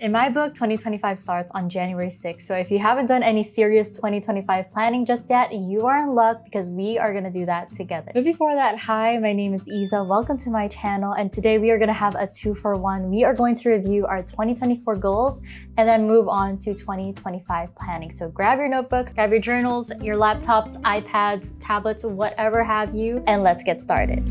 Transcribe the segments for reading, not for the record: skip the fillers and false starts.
In my book, 2025 starts on January 6th. So if you haven't done any serious 2025 planning just yet, you are in luck because we are gonna do that together. But before that, hi, my name is Isa. Welcome to my channel. And today we are gonna have a 2-for-1. We are going to review our 2024 goals and then move on to 2025 planning. So grab your notebooks, grab your journals, your laptops, iPads, tablets, whatever have you, and let's get started.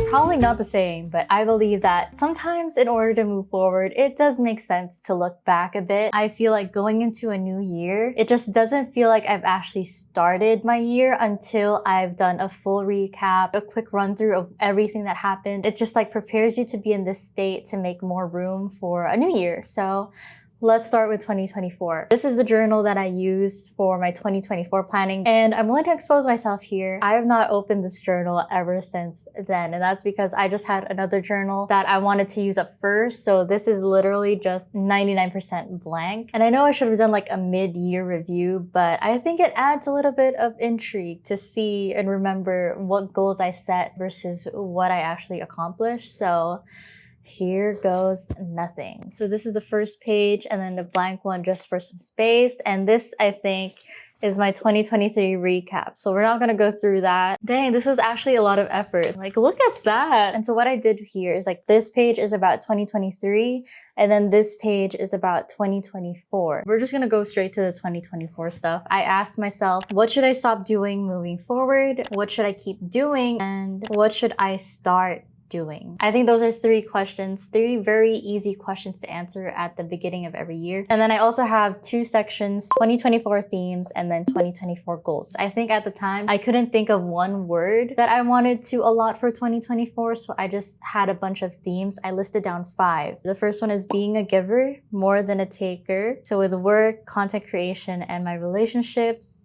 Probably not the same, but I believe that sometimes in order to move forward, it does make sense to look back a bit. I feel like going into a new year, it just doesn't feel like I've actually started my year until I've done a full recap, a quick run through of everything that happened. It just like prepares you to be in this state to make more room for a new year. So let's start with 2024. This is the journal that I used for my 2024 planning, and I'm willing to expose myself here. I have not opened this journal ever since then, and that's because I just had another journal that I wanted to use up first, so this is literally just 99% blank. And I know I should have done like a mid-year review, but I think it adds a little bit of intrigue to see and remember what goals I set versus what I actually accomplished. So here goes nothing. So this is the first page and then the blank one just for some space. And this, I think, is my 2023 recap. So we're not gonna go through that. Dang, this was actually a lot of effort. Like, look at that. And so what I did here is like, this page is about 2023 and then this page is about 2024. We're just gonna go straight to the 2024 stuff. I asked myself, what should I stop doing moving forward? What should I keep doing? And what should I start doing? I think those are three very easy questions to answer at the beginning of every year. And then I also have two sections, 2024 themes and then 2024 goals. I think at the time I couldn't think of one word that I wanted to allot for 2024, so I just had a bunch of themes. I listed down 5. The first one is being a giver more than a taker. So with work, content creation, and my relationships.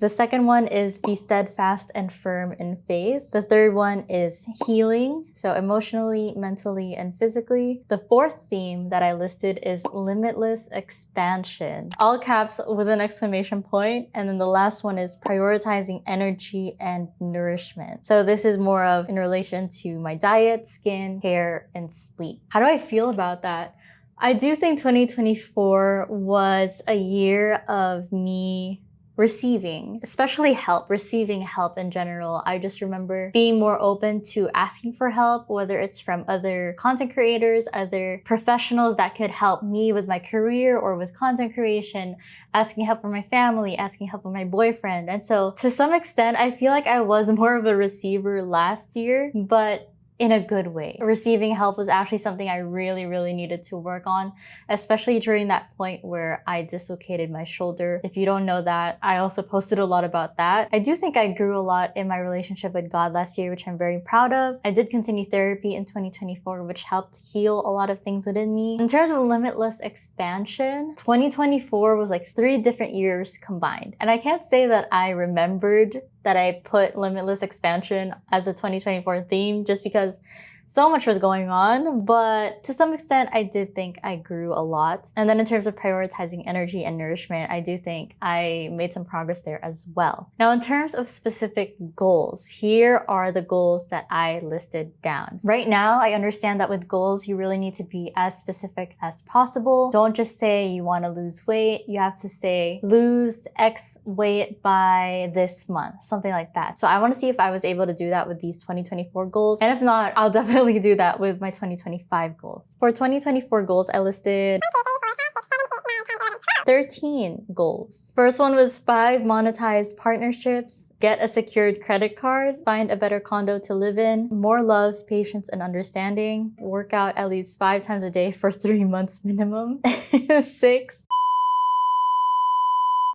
The second one is be steadfast and firm in faith. The third one is healing, so emotionally, mentally, and physically. The fourth theme that I listed is limitless expansion, all caps with an exclamation point. And then the last one is prioritizing energy and nourishment. So this is more of in relation to my diet, skin, hair, and sleep. How do I feel about that? I do think 2024 was a year of me receiving help in general. I just remember being more open to asking for help, whether it's from other content creators, other professionals that could help me with my career or with content creation, asking help from my family, asking help from my boyfriend. And so to some extent, I feel like I was more of a receiver last year, but in a good way. Receiving help was actually something I really needed to work on, especially during that point where I dislocated my shoulder. If you don't know that, I also posted a lot about that. I do think I grew a lot in my relationship with God last year, which I'm very proud of. I did continue therapy in 2024, which helped heal a lot of things within me. In terms of limitless expansion, 2024 was like 3 different years combined. And I can't say that I remembered that I put limitless expansion as a 2024 theme just because so much was going on, but to some extent, I did think I grew a lot. And then in terms of prioritizing energy and nourishment, I do think I made some progress there as well. Now, in terms of specific goals, here are the goals that I listed down. Right now, I understand that with goals, you really need to be as specific as possible. Don't just say you want to lose weight. You have to say lose X weight by this month, something like that. So I want to see if I was able to do that with these 2024 goals. And if not, I'll definitely do that with my 2025 goals. For 2024 goals, I listed 13 goals. First one was 5 monetized partnerships, get a secured credit card, find a better condo to live in, more love, patience, and understanding, work out at least 5 times a day for 3 months minimum. 6,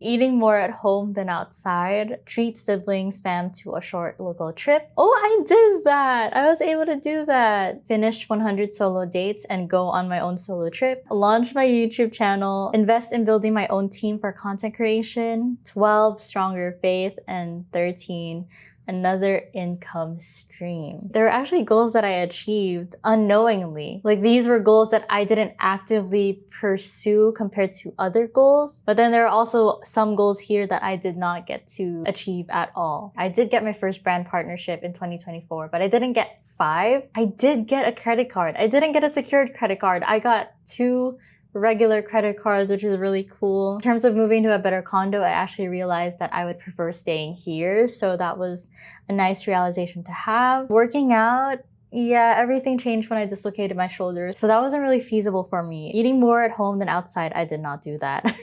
eating more at home than outside, treat siblings, fam to a short local trip. Oh, I did that! I was able to do that. Finish 100 solo dates and go on my own solo trip. Launch my YouTube channel. Invest in building my own team for content creation. 12, stronger faith. And 13, another income stream. There are actually goals that I achieved unknowingly. Like these were goals that I didn't actively pursue compared to other goals. But then there are also some goals here that I did not get to achieve at all. I did get my first brand partnership in 2024, but I didn't get 5. I did get a credit card. I didn't get a secured credit card. I got 2 regular credit cards, which is really cool. In terms of moving to a better condo, I actually realized that I would prefer staying here. So that was a nice realization to have. Working out, yeah, everything changed when I dislocated my shoulders. So that wasn't really feasible for me. Eating more at home than outside, I did not do that.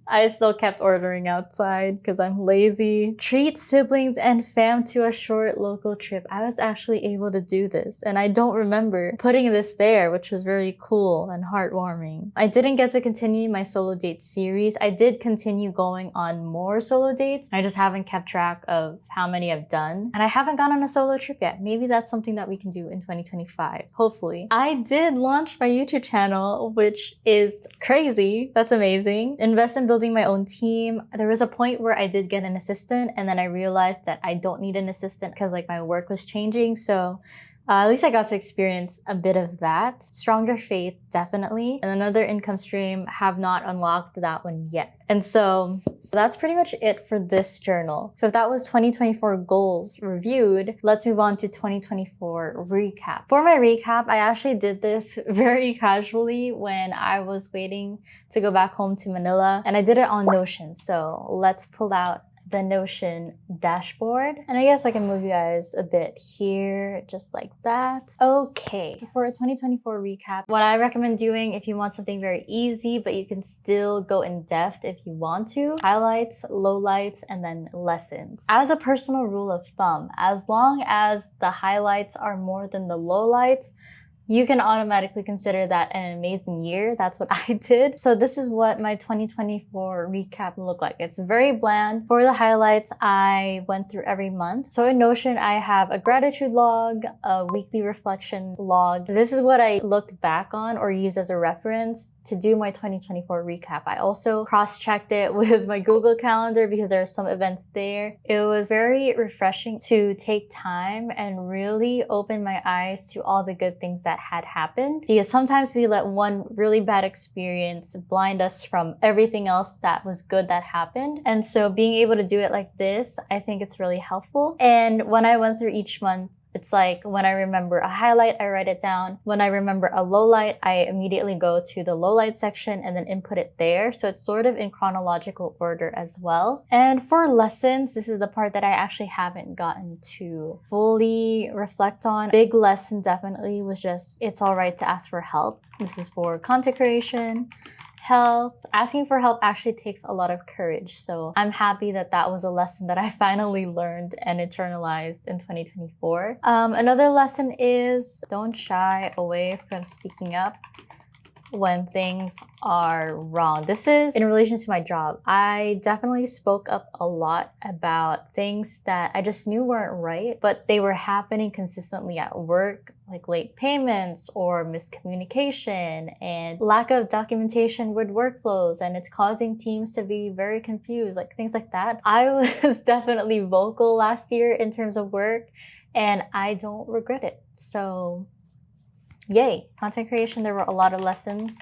I still kept ordering outside because I'm lazy. Treat siblings and fam to a short local trip. I was actually able to do this, and I don't remember putting this there, which was very cool and heartwarming. I didn't get to continue my solo date series. I did continue going on more solo dates. I just haven't kept track of how many I've done. And I haven't gone on a solo trip yet. Maybe that's something that we can do in 2025, hopefully. I did launch my YouTube channel, which is crazy. That's amazing. Invest in building my own team. There was a point where I did get an assistant, and then I realized that I don't need an assistant because like my work was changing. So at least I got to experience a bit of that. Stronger faith, definitely. And another income stream, have not unlocked that one yet. And so that's pretty much it for this journal. So if that was 2024 goals reviewed, let's move on to 2024 recap. For my recap, I actually did this very casually when I was waiting to go back home to Manila, and I did it on Notion. So let's pull out the Notion dashboard. And I guess I can move you guys a bit here, just like that. Okay, for a 2024 recap, what I recommend doing if you want something very easy, but you can still go in depth if you want to, highlights, lowlights, and then lessons. As a personal rule of thumb, as long as the highlights are more than the lowlights, you can automatically consider that an amazing year. That's what I did. So this is what my 2024 recap looked like. It's very bland. For the highlights, I went through every month. So in Notion, I have a gratitude log, a weekly reflection log. This is what I looked back on or used as a reference to do my 2024 recap. I also cross-checked it with my Google Calendar because there are some events there. It was very refreshing to take time and really open my eyes to all the good things that had happened, because sometimes we let one really bad experience blind us from everything else that was good that happened. And so being able to do it like this, I think it's really helpful. And when I went through each month, it's like when I remember a highlight, I write it down. When I remember a lowlight, I immediately go to the lowlight section and then input it there. So it's sort of in chronological order as well. And for lessons, this is the part that I actually haven't gotten to fully reflect on. Big lesson definitely was just, it's all right to ask for help. This is for content creation, health. Asking for help actually takes a lot of courage. So I'm happy that that was a lesson that I finally learned and internalized in 2024. Another lesson is don't shy away from speaking up when things are wrong. This is in relation to my job. I definitely spoke up a lot about things that I just knew weren't right, but they were happening consistently at work, like late payments or miscommunication and lack of documentation with workflows, and it's causing teams to be very confused, like things like that. I was definitely vocal last year in terms of work, and I don't regret it. So yay. Content creation, there were a lot of lessons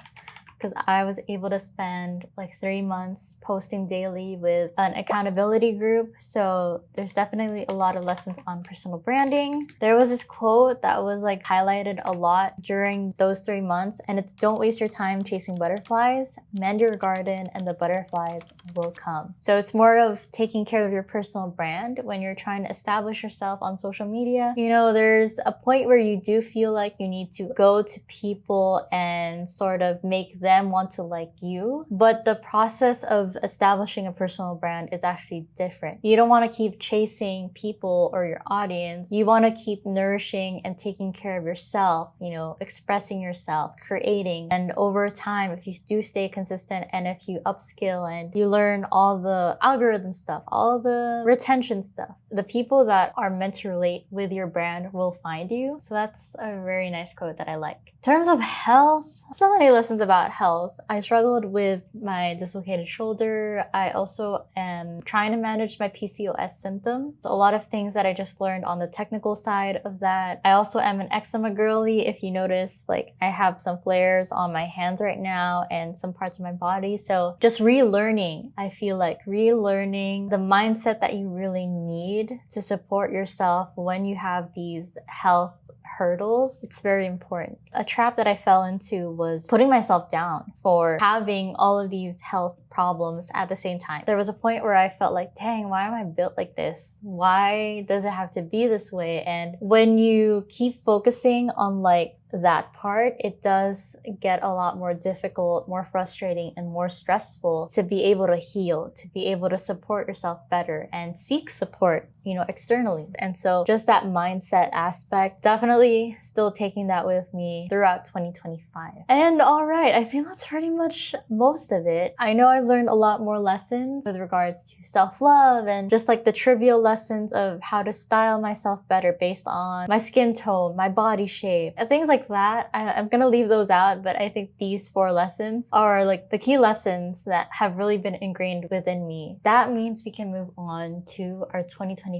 because I was able to spend like 3 months posting daily with an accountability group. So there's definitely a lot of lessons on personal branding. There was this quote that was like highlighted a lot during those 3 months, and it's don't waste your time chasing butterflies, mend your garden and the butterflies will come. So it's more of taking care of your personal brand when you're trying to establish yourself on social media. You know, there's a point where you do feel like you need to go to people and sort of make them want to like you. But the process of establishing a personal brand is actually different. You don't want to keep chasing people or your audience. You want to keep nourishing and taking care of yourself, you know, expressing yourself, creating. And over time, if you do stay consistent and if you upskill and you learn all the algorithm stuff, all the retention stuff, the people that are meant to relate with your brand will find you. So that's a very nice quote that I like. In terms of health, so many lessons about health. I struggled with my dislocated shoulder. I also am trying to manage my PCOS symptoms. A lot of things that I just learned on the technical side of that. I also am an eczema girly. If you notice, like I have some flares on my hands right now and some parts of my body. So just relearning, I feel like relearning the mindset that you really need to support yourself when you have these health hurdles. It's very important. A trap that I fell into was putting myself down for having all of these health problems at the same time. There was a point where I felt like, dang, why am I built like this? Why does it have to be this way? And when you keep focusing on like that part, it does get a lot more difficult, more frustrating, and more stressful to be able to heal, to be able to support yourself better and seek support, externally. And so just that mindset aspect, definitely still taking that with me throughout 2025. And all right, I think that's pretty much most of it. I know I've learned a lot more lessons with regards to self-love and just like the trivial lessons of how to style myself better based on my skin tone, my body shape, and things like that. I'm gonna leave those out, but I think these 4 lessons are like the key lessons that have really been ingrained within me. That means we can move on to our 2025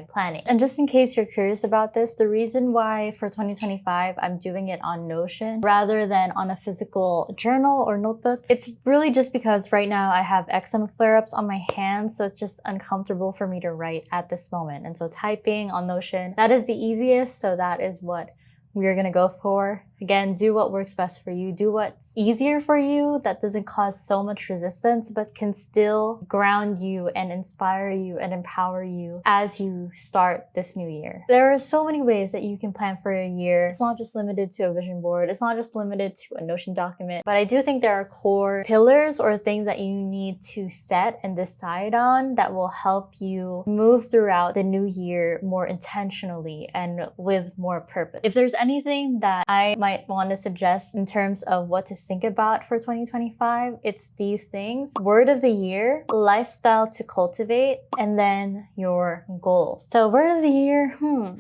planning. And just in case you're curious about this, the reason why for 2025 I'm doing it on Notion rather than on a physical journal or notebook, it's really just because right now I have eczema flare-ups on my hands, so it's just uncomfortable for me to write at this moment. And so typing on Notion, that is the easiest, so that is what we're gonna go for. Again, do what works best for you. Do what's easier for you that doesn't cause so much resistance, but can still ground you and inspire you and empower you as you start this new year. There are so many ways that you can plan for a year. It's not just limited to a vision board. It's not just limited to a Notion document, but I do think there are core pillars or things that you need to set and decide on that will help you move throughout the new year more intentionally and with more purpose. If there's anything that I might want to suggest in terms of what to think about for 2025, it's these things. Word of the year, lifestyle to cultivate, and then your goals. So word of the year,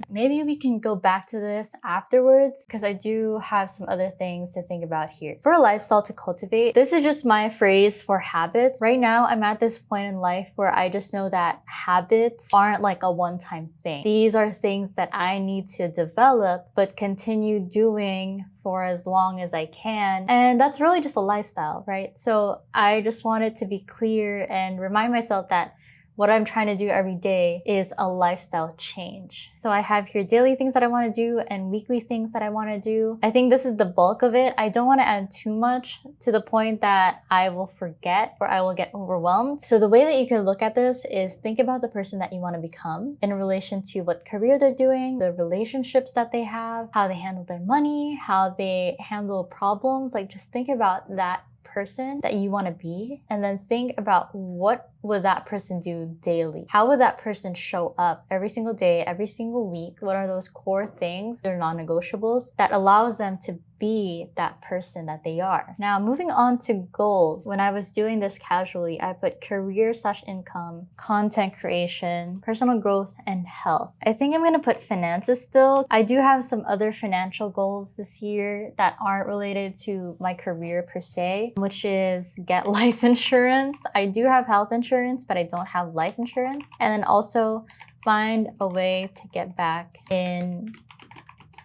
maybe we can go back to this afterwards because I do have some other things to think about here. For a lifestyle to cultivate, this is just my phrase for habits. Right now, I'm at this point in life where I just know that habits aren't like a one-time thing. These are things that I need to develop but continue doing for as long as I can. And that's really just a lifestyle, right? So I just wanted to be clear and remind myself that what I'm trying to do every day is a lifestyle change. So I have here daily things that I want to do and weekly things that I want to do. I think this is the bulk of it. I don't want to add too much to the point that I will forget or I will get overwhelmed. So the way that you can look at this is think about the person that you want to become in relation to what career they're doing, the relationships that they have, how they handle their money, how they handle problems. Like just think about that person that you want to be, and then think about what would that person do daily? How would that person show up every single day, every single week? What are those core things, they're non-negotiables, that allows them to be that person that they are? Now, moving on to goals. When I was doing this casually, I put career/income, content creation, personal growth, and health. I think I'm gonna put finances still. I do have some other financial goals this year that aren't related to my career per se, which is get life insurance. I do have health insurance, but I don't have life insurance. And then also find a way to get back in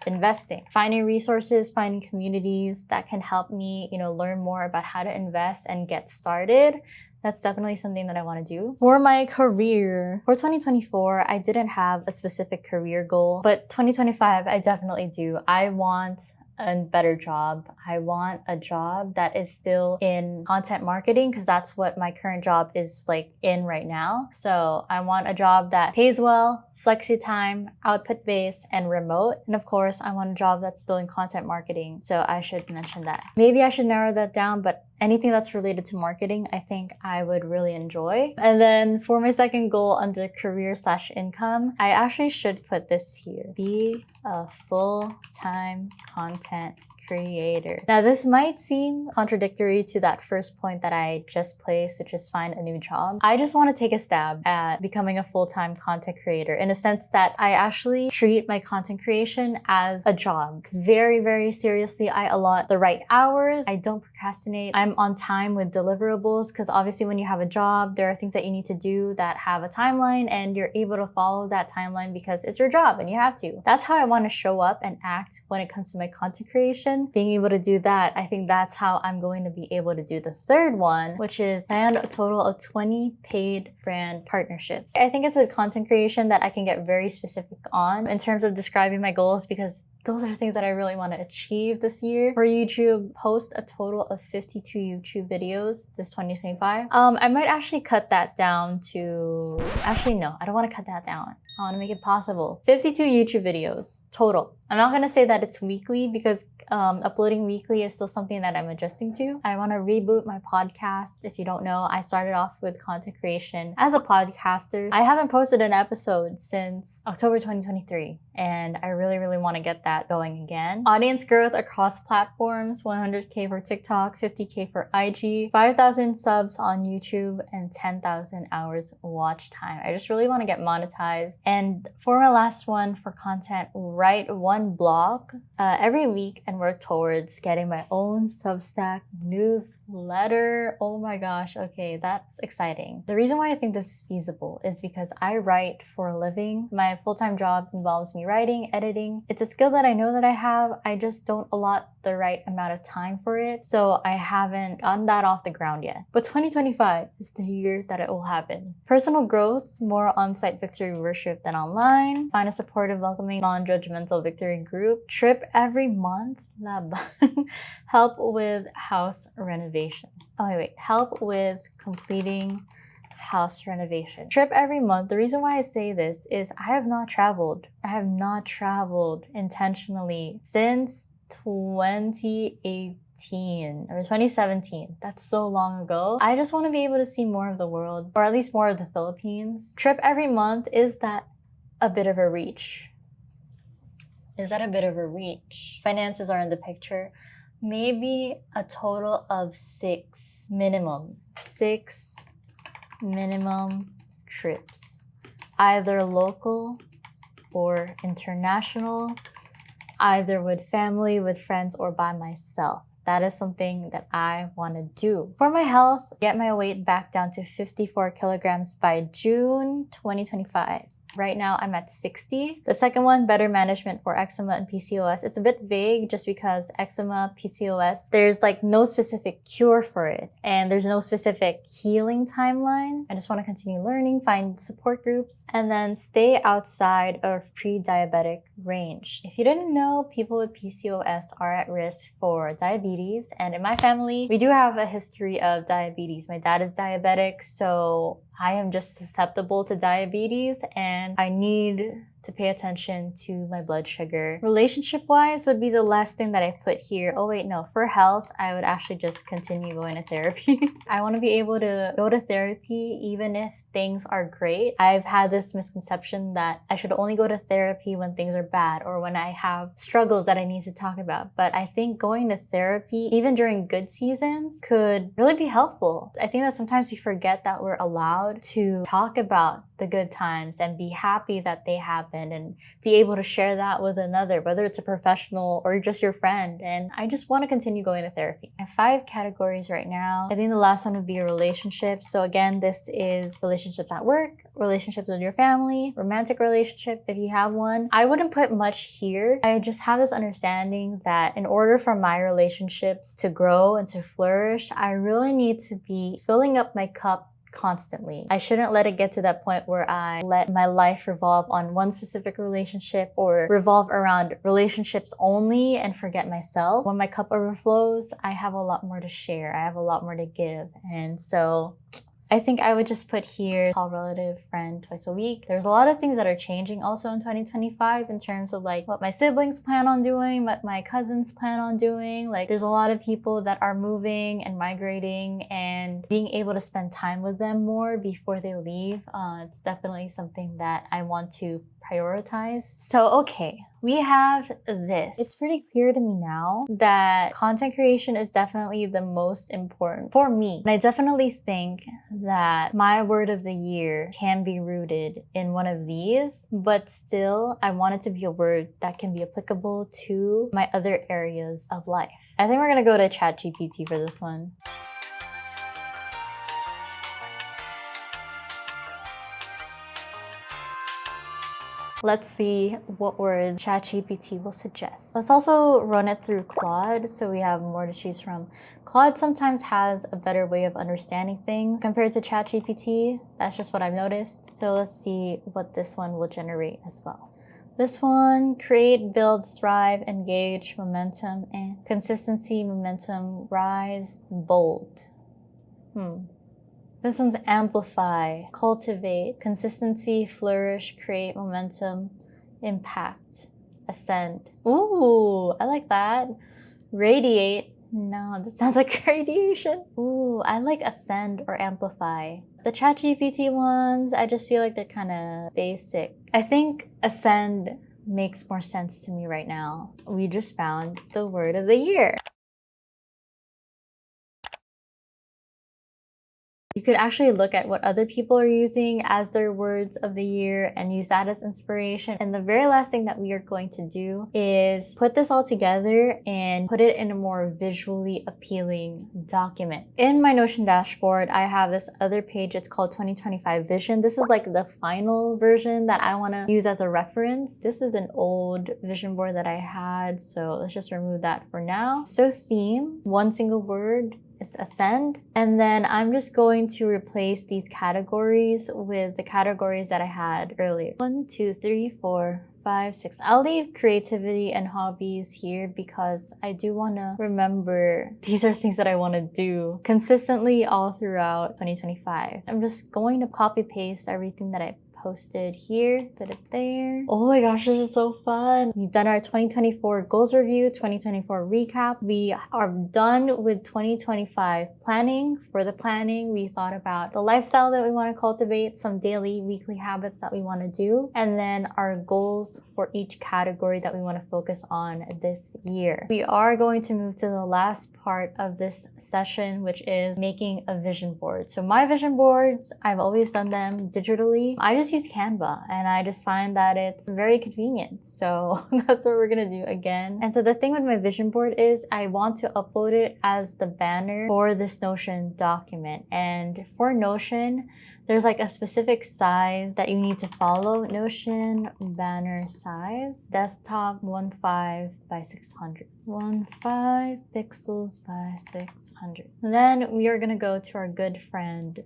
investing, finding resources, finding communities that can help me, learn more about how to invest and get started. That's definitely something that I want to do. For my career, for 2024, I didn't have a specific career goal, but 2025, I definitely do. I want a better job. I want a job that is still in content marketing because that's what my current job is like in right now. So I want a job that pays well, flexi time, output based, and remote. And of course, I want a job that's still in content marketing. So I should mention that. Maybe I should narrow that down, but anything that's related to marketing, I think I would really enjoy. And then for my second goal under career/income, I actually should put this here. Be a full-time content creator. Now, this might seem contradictory to that first point that I just placed, which is find a new job. I just want to take a stab at becoming a full-time content creator in a sense that I actually treat my content creation as a job. Very, very seriously, I allot the right hours. I don't procrastinate. I'm on time with deliverables because obviously when you have a job, there are things that you need to do that have a timeline and you're able to follow that timeline because it's your job and you have to. That's how I want to show up and act when it comes to my content creation. Being able to do that, I think that's how I'm going to be able to do the third one, which is land a total of 20 paid brand partnerships. I think it's with content creation that I can get very specific on in terms of describing my goals because those are things that I really want to achieve this year. For YouTube, post a total of 52 YouTube videos this 2025. I might actually cut that down to... Actually, no, I don't want to cut that down. I want to make it possible. 52 YouTube videos total. I'm not going to say that it's weekly because uploading weekly is still something that I'm adjusting to. I want to reboot my podcast. If you don't know, I started off with content creation as a podcaster. I haven't posted an episode since October 2023, and I really, really want to get that going again. Audience growth across platforms, 100K for TikTok, 50K for IG, 5,000 subs on YouTube, and 10,000 hours watch time. I just really want to get monetized. And for my last one for content, write one blog every week and work towards getting my own Substack newsletter. Oh my gosh, okay, that's exciting. The reason why I think this is feasible is because I write for a living. My full-time job involves me writing, editing. It's a skill that I know that I have. I just don't allot the right amount of time for it. So I haven't gotten that off the ground yet. But 2025 is the year that it will happen. Personal growth, more on-site victory worship than online. Find a supportive, welcoming, non-judgmental victory group. Trip every month. Help with house renovation. Oh wait, help with completing house renovation. Trip every month. The reason why I say this is I have not traveled. I have not traveled intentionally since 2018 or 2017. That's so long ago. I just want to be able to see more of the world, or at least more of the Philippines. Trip every month, is that a bit of a reach? Is that a bit of a reach? Finances are in the picture. Maybe a total of 6 minimum trips, either local or international, either with family, with friends, or by myself. That is something that I want to do. For my health, get my weight back down to 54 kilograms by June 2025. Right now, I'm at 60. The second one, better management for eczema and PCOS. It's a bit vague just because eczema, PCOS, there's like no specific cure for it. And there's no specific healing timeline. I just want to continue learning, find support groups, and then stay outside of pre-diabetic range. If you didn't know, people with PCOS are at risk for diabetes. And in my family, we do have a history of diabetes. My dad is diabetic, so I am just susceptible to diabetes and I need to pay attention to my blood sugar. Relationship-wise would be the last thing that I put here. Oh wait, no. For health, I would actually just continue going to therapy. I want to be able to go to therapy even if things are great. I've had this misconception that I should only go to therapy when things are bad or when I have struggles that I need to talk about. But I think going to therapy, even during good seasons, could really be helpful. I think that sometimes we forget that we're allowed to talk about the good times and be happy that they happened and be able to share that with another, whether it's a professional or just your friend. And I just want to continue going to therapy. I have 5 categories right now. I think the last one would be relationships. So again, this is relationships at work, relationships with your family, romantic relationship if you have one. I wouldn't put much here. I just have this understanding that in order for my relationships to grow and to flourish, I really need to be filling up my cup constantly. I shouldn't let it get to that point where I let my life revolve on one specific relationship or revolve around relationships only and forget myself. When my cup overflows, I have a lot more to share. I have a lot more to give. And so I think I would just put here, call relative, friend twice a week. There's a lot of things that are changing also in 2025 in terms of like what my siblings plan on doing, what my cousins plan on doing. Like there's a lot of people that are moving and migrating and being able to spend time with them more before they leave. It's definitely something that I want to prioritize. So, okay, we have this. It's pretty clear to me now that content creation is definitely the most important for me. And I definitely think that my word of the year can be rooted in one of these, but still, I want it to be a word that can be applicable to my other areas of life. I think we're gonna go to ChatGPT for this one. Let's see what words ChatGPT will suggest. Let's also run it through Claude so we have more to choose from. Claude sometimes has a better way of understanding things compared to ChatGPT. That's just what I've noticed. So let's see what this one will generate as well. This one, create, build, thrive, engage, momentum, and consistency, momentum, rise, bold. This one's amplify, cultivate, consistency, flourish, create momentum, impact, ascend. Ooh, I like that. Radiate. No, that sounds like radiation. Ooh, I like ascend or amplify. The ChatGPT ones, I just feel like they're kind of basic. I think ascend makes more sense to me right now. We just found the word of the year. You could actually look at what other people are using as their words of the year and use that as inspiration. And the very last thing that we are going to do is put this all together and put it in a more visually appealing document. In my Notion dashboard, I have this other page. It's called 2025 Vision. This is like the final version that I want to use as a reference. This is an old vision board that I had, so let's just remove that for now. So theme, one single word. It's ascend. And then I'm just going to replace these categories with the categories that I had earlier. 1, 2, 3, 4, 5, 6. I'll leave creativity and hobbies here because I do want to remember these are things that I want to do consistently all throughout 2025. I'm just going to copy paste everything that I posted here, put it there. Oh my gosh, this is so fun. We've done our 2024 goals review, 2024 recap. We are done with 2025 planning. For the planning, we thought about the lifestyle that we want to cultivate, some daily, weekly habits that we want to do, and then our goals for each category that we want to focus on this year. We are going to move to the last part of this session, which is making a vision board. So my vision boards, I've always done them digitally. I just use Canva and I just find that it's very convenient. So that's what we're gonna do again. And so the thing with my vision board is I want to upload it as the banner for this Notion document. And for Notion, there's like a specific size that you need to follow. Notion banner size, desktop 15 by 600. 15 pixels by 600. Then we are gonna go to our good friend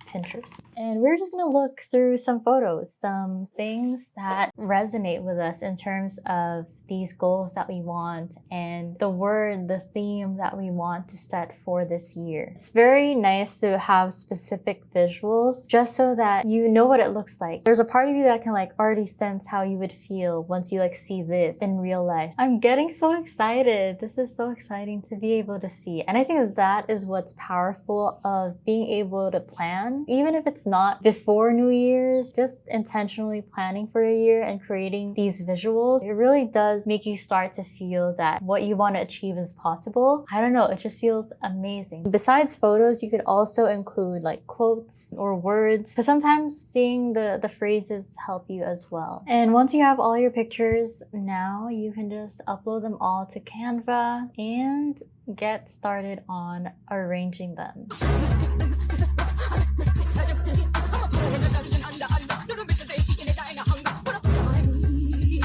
Pinterest. And we're just gonna look through some photos, some things that resonate with us in terms of these goals that we want and the word, the theme that we want to set for this year. It's very nice to have specific visuals just so that you know what it looks like. There's a part of you that can like already sense how you would feel once you like see this in real life. I'm getting so excited. This is so exciting to be able to see. And I think that is what's powerful of being able to plan. Even if it's not before New Year's, just intentionally planning for a year and creating these visuals, it really does make you start to feel that what you want to achieve is possible. I don't know, it just feels amazing. Besides photos, you could also include like quotes or words, because sometimes seeing the phrases help you as well. And once you have all your pictures, now you can just upload them all to Canva and get started on arranging them.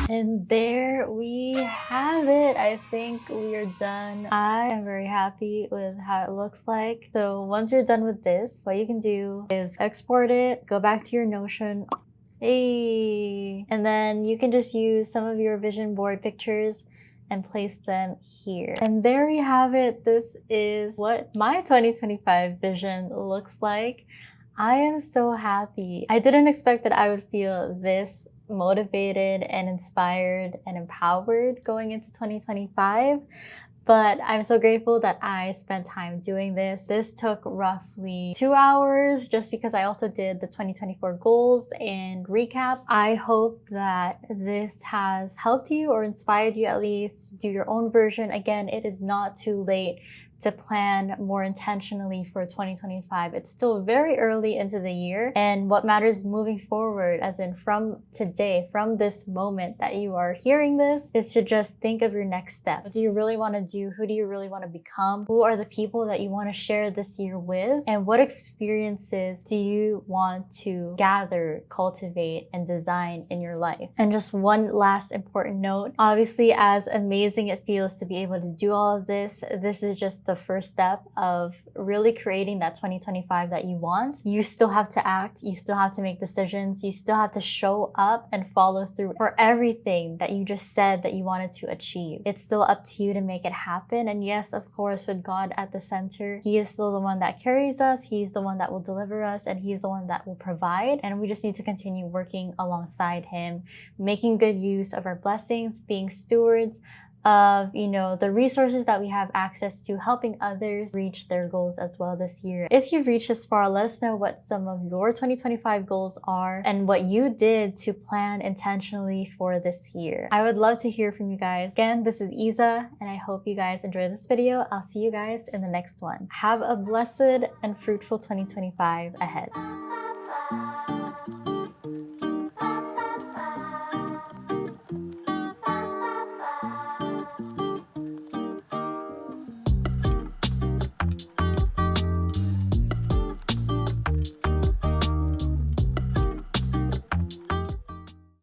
And there we have it. I think we are done. I am very happy with how it looks like. So once you're done with this, what you can do is export it, go back to your Notion. Hey! And then you can just use some of your vision board pictures and place them here. And there we have it. This is what my 2025 vision looks like. I am so happy. I didn't expect that I would feel this motivated and inspired and empowered going into 2025. But I'm so grateful that I spent time doing this. This took roughly 2 hours just because I also did the 2024 goals and recap. I hope that this has helped you or inspired you at least do your own version. Again, it is not too late to plan more intentionally for 2025. It's still very early into the year, and what matters moving forward, as in from today, from this moment that you are hearing this, is to just think of your next step. What do you really want to do? Who do you really want to become? Who are the people that you want to share this year with? And what experiences do you want to gather, cultivate, and design in your life? And just one last important note, obviously, as amazing it feels to be able to do all of this, this is just the first step of really creating that 2025 that you want. You still have to act, you still have to make decisions, you still have to show up and follow through for everything that you just said that you wanted to achieve. It's still up to you to make it happen. And yes, of course, with God at the center, He is still the one that carries us, He's the one that will deliver us, and He's the one that will provide. And we just need to continue working alongside Him, making good use of our blessings, being stewards of, the resources that we have access to, helping others reach their goals as well this year. If you've reached this far, let us know what some of your 2025 goals are and what you did to plan intentionally for this year. I would love to hear from you guys. Again, this is Isa, and I hope you guys enjoyed this video. I'll see you guys in the next one. Have a blessed and fruitful 2025 ahead.